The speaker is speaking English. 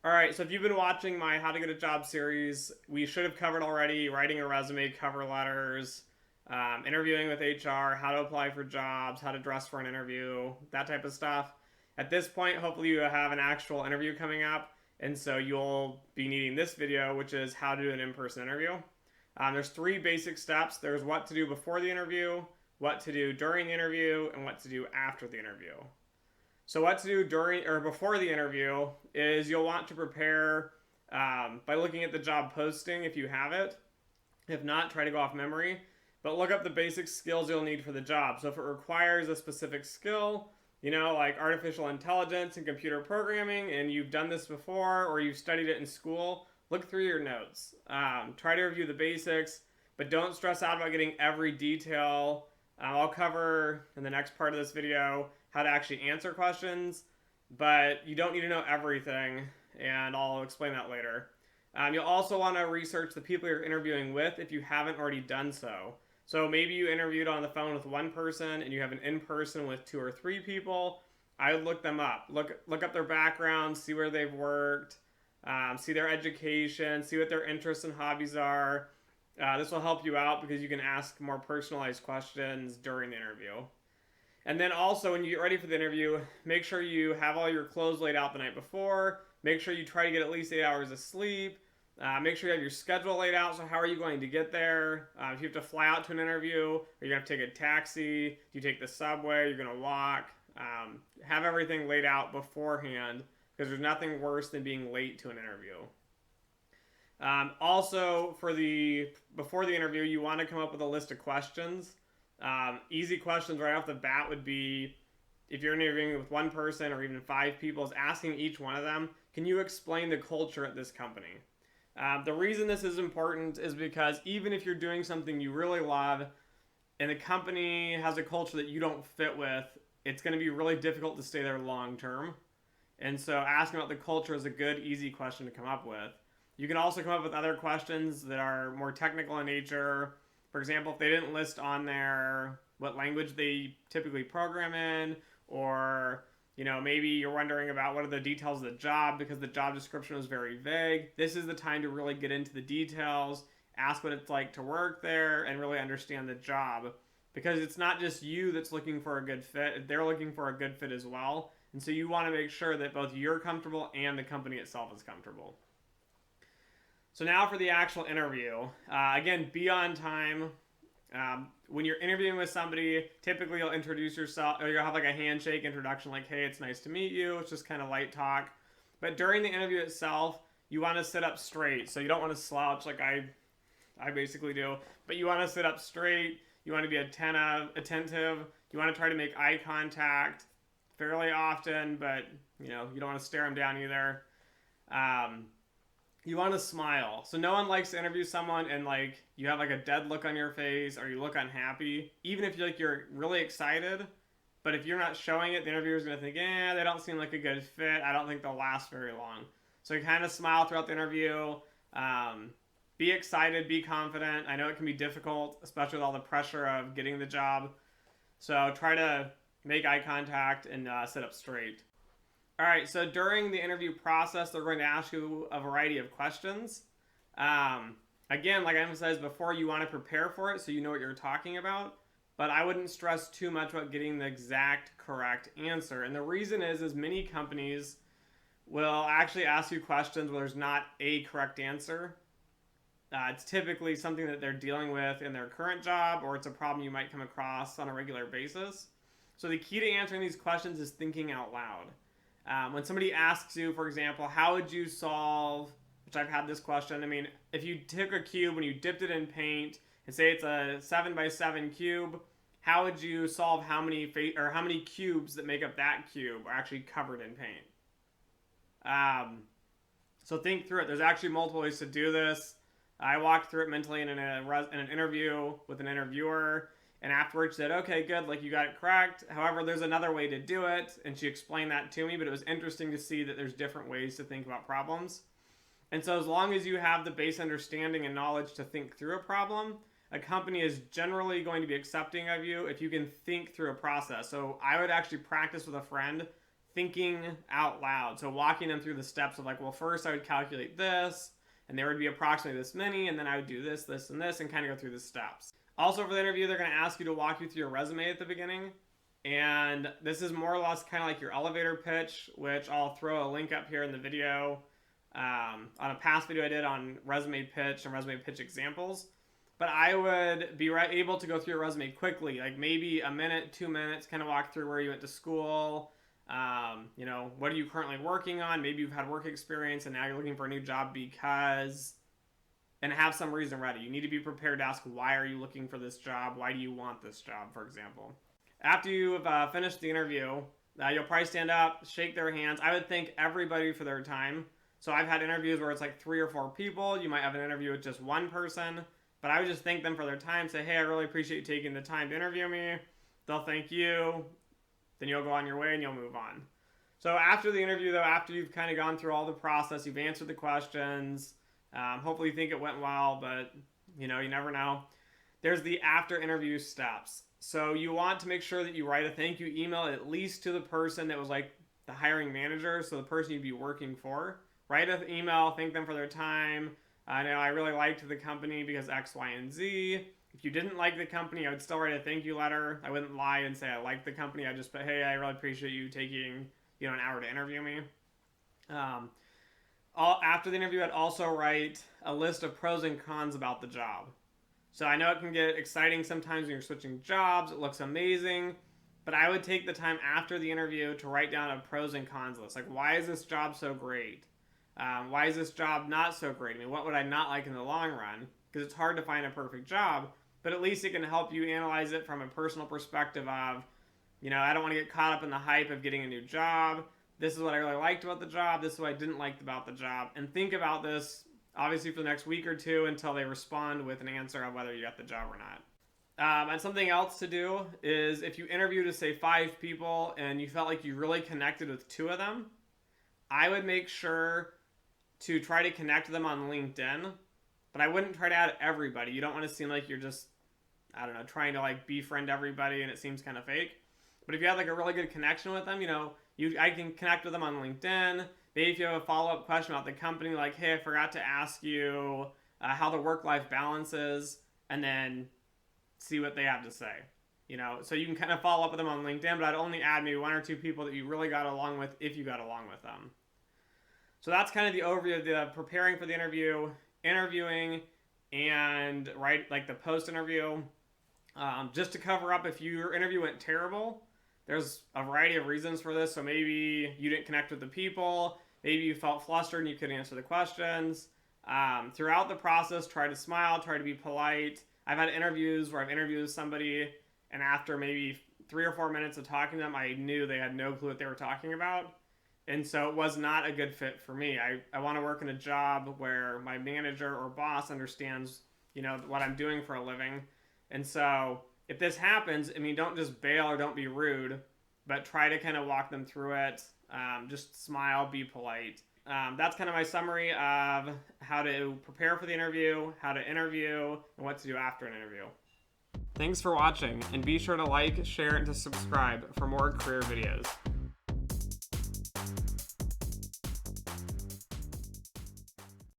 All right, so if you've been watching my How to Get a Job series, we should have covered already writing a resume, cover letters, interviewing with HR, how to apply for jobs, how to dress for an interview, that type of stuff. At this point, hopefully, you have an actual interview coming up, and so you'll be needing this video, which is how to do an in person interview. There's three basic steps there's what to do before the interview, what to do during the interview, and what to do after the interview. So what to do during or before the interview is you'll want to prepare by looking at the job posting if you have it. If not, try to go off memory. But look up the basic skills you'll need for the job. So if it requires a specific skill, like artificial intelligence and computer programming, and you've done this before or you've studied it in school, look through your notes. Try to review the basics, but don't stress out about getting every detail. I'll cover in the next part of this video how to actually answer questions, but you don't need to know everything, and I'll explain that later. You'll also want to research the people you're interviewing with if you haven't already done so. So maybe you interviewed on the phone with one person and you have an in-person with 2 or 3 people. I would look them up. Look up their background, see where they've worked, see their education, see what their interests and hobbies are. This will help you out because you can ask more personalized questions during the interview. And then also, when you get ready for the interview, make sure you have all your clothes laid out the night before. Make sure you try to get at least 8 hours of sleep. Make sure you have your schedule laid out. So how are you going to get there? If you have to fly out to an interview, are you going to take a taxi? Do you take the subway? You're going to walk? Have everything laid out beforehand because there's nothing worse than being late to an interview. Also, before the interview, you want to come up with a list of questions. Easy questions right off the bat would be, if you're interviewing with one person or even 5 people, is asking each one of them, can you explain the culture at this company? The reason this is important is because even if you're doing something you really love and the company has a culture that you don't fit with, it's going to be really difficult to stay there long term. And so asking about the culture is a good, easy question to come up with. You can also come up with other questions that are more technical in nature. For example, if they didn't list on there what language they typically program in, or maybe you're wondering about what are the details of the job because the job description was very vague. This is the time to really get into the details, ask what it's like to work there, and really understand the job. Because it's not just you that's looking for a good fit, they're looking for a good fit as well. And so you want to make sure that both you're comfortable and the company itself is comfortable. So now for the actual interview. Again, be on time. When you're interviewing with somebody, typically you'll introduce yourself, or you'll have like a handshake introduction, like, hey, it's nice to meet you. It's just kind of light talk. But during the interview itself, you want to sit up straight. So you don't want to slouch like I basically do. But you want to sit up straight. You want to be attentive. You want to try to make eye contact fairly often, but you don't want to stare them down either. You want to smile. So no one likes to interview someone and you have a dead look on your face or you look unhappy. Even if you're really excited, but if you're not showing it, the interviewer's going to think, they don't seem like a good fit. I don't think they'll last very long. So you kind of smile throughout the interview. Be excited, be confident. I know it can be difficult, especially with all the pressure of getting the job. So try to make eye contact and sit up straight. All right, so during the interview process, they're going to ask you a variety of questions. Again, like I emphasized before, you want to prepare for it so you know what you're talking about. But I wouldn't stress too much about getting the exact correct answer. And the reason is many companies will actually ask you questions where there's not a correct answer. It's typically something that they're dealing with in their current job, or it's a problem you might come across on a regular basis. So the key to answering these questions is thinking out loud. When somebody asks you, for example, how would you solve, which I've had this question, if you took a cube and you dipped it in paint and say it's a 7x7 cube, how would you solve how many cubes that make up that cube are actually covered in paint? So think through it. There's actually multiple ways to do this. I walked through it mentally in an interview with an interviewer, and afterwards said, okay, good, you got it correct. However, there's another way to do it, and she explained that to me, but it was interesting to see that there's different ways to think about problems. And so as long as you have the base understanding and knowledge to think through a problem, a company is generally going to be accepting of you if you can think through a process. So I would actually practice with a friend thinking out loud. So walking them through the steps of like, well, first I would calculate this, and there would be approximately this many, and then I would do this, this, and this, and kind of go through the steps. Also for the interview, they're going to ask you to walk you through your resume at the beginning. And this is more or less kind of like your elevator pitch, which I'll throw a link up here in the video on a past video I did on resume pitch and resume pitch examples. But I would be able to go through your resume quickly, like maybe a minute, 2 minutes, kind of walk through where you went to school, what are you currently working on? Maybe you've had work experience and now you're looking for a new job because, and have some reason ready. You need to be prepared to ask, why are you looking for this job? Why do you want this job, for example? After you've finished the interview, you'll probably stand up, shake their hands. I would thank everybody for their time. So I've had interviews where it's like 3 or 4 people. You might have an interview with just one person. But I would just thank them for their time. Say, hey, I really appreciate you taking the time to interview me. They'll thank you. Then you'll go on your way and you'll move on. So after the interview, though, after you've kind of gone through all the process, you've answered the questions, hopefully you think it went well, but you never know. There's the after interview steps. So you want to make sure that you write a thank you email at least to the person that was like the hiring manager, so the person you'd be working for. Write an email, thank them for their time. I really liked the company because X, Y, and Z. If you didn't like the company, I would still write a thank you letter. I wouldn't lie and say I liked the company. I'd just put, hey, I really appreciate you taking an hour to interview me. After the interview, I'd also write a list of pros and cons about the job. So I know it can get exciting sometimes when you're switching jobs. It looks amazing. But I would take the time after the interview to write down a pros and cons list. Like, why is this job so great? Why is this job not so great? I mean, what would I not like in the long run? Because it's hard to find a perfect job, but at least it can help you analyze it from a personal perspective of, I don't want to get caught up in the hype of getting a new job. This is what I really liked about the job. This is what I didn't like about the job. And think about this, obviously, for the next week or two until they respond with an answer on whether you got the job or not. And something else to do is if you interview to, say, 5 people and you felt like you really connected with 2 of them, I would make sure to try to connect them on LinkedIn, but I wouldn't try to add everybody. You don't want to seem like you're just, trying to like befriend everybody and it seems kind of fake. But if you have like a really good connection with them, I can connect with them on LinkedIn. Maybe if you have a follow-up question about the company, like, hey, I forgot to ask you how the work-life balance is, and then see what they have to say. So you can kind of follow up with them on LinkedIn, but I'd only add maybe 1 or 2 people that you really got along with if you got along with them. So that's kind of the overview of the preparing for the interview, interviewing, and the post-interview. Just to cover up, if your interview went terrible, there's a variety of reasons for this. So maybe you didn't connect with the people, maybe you felt flustered and you couldn't answer the questions. Throughout the process, try to smile, try to be polite. I've had interviews where I've interviewed somebody, and after maybe 3 or 4 minutes of talking to them, I knew they had no clue what they were talking about. And so it was not a good fit for me. I want to work in a job where my manager or boss understands, what I'm doing for a living. And so if this happens, don't just bail or don't be rude, but try to kind of walk them through it. Just smile, be polite. That's kind of my summary of how to prepare for the interview, how to interview, and what to do after an interview. Thanks for watching, and be sure to like, share, and to subscribe for more career videos.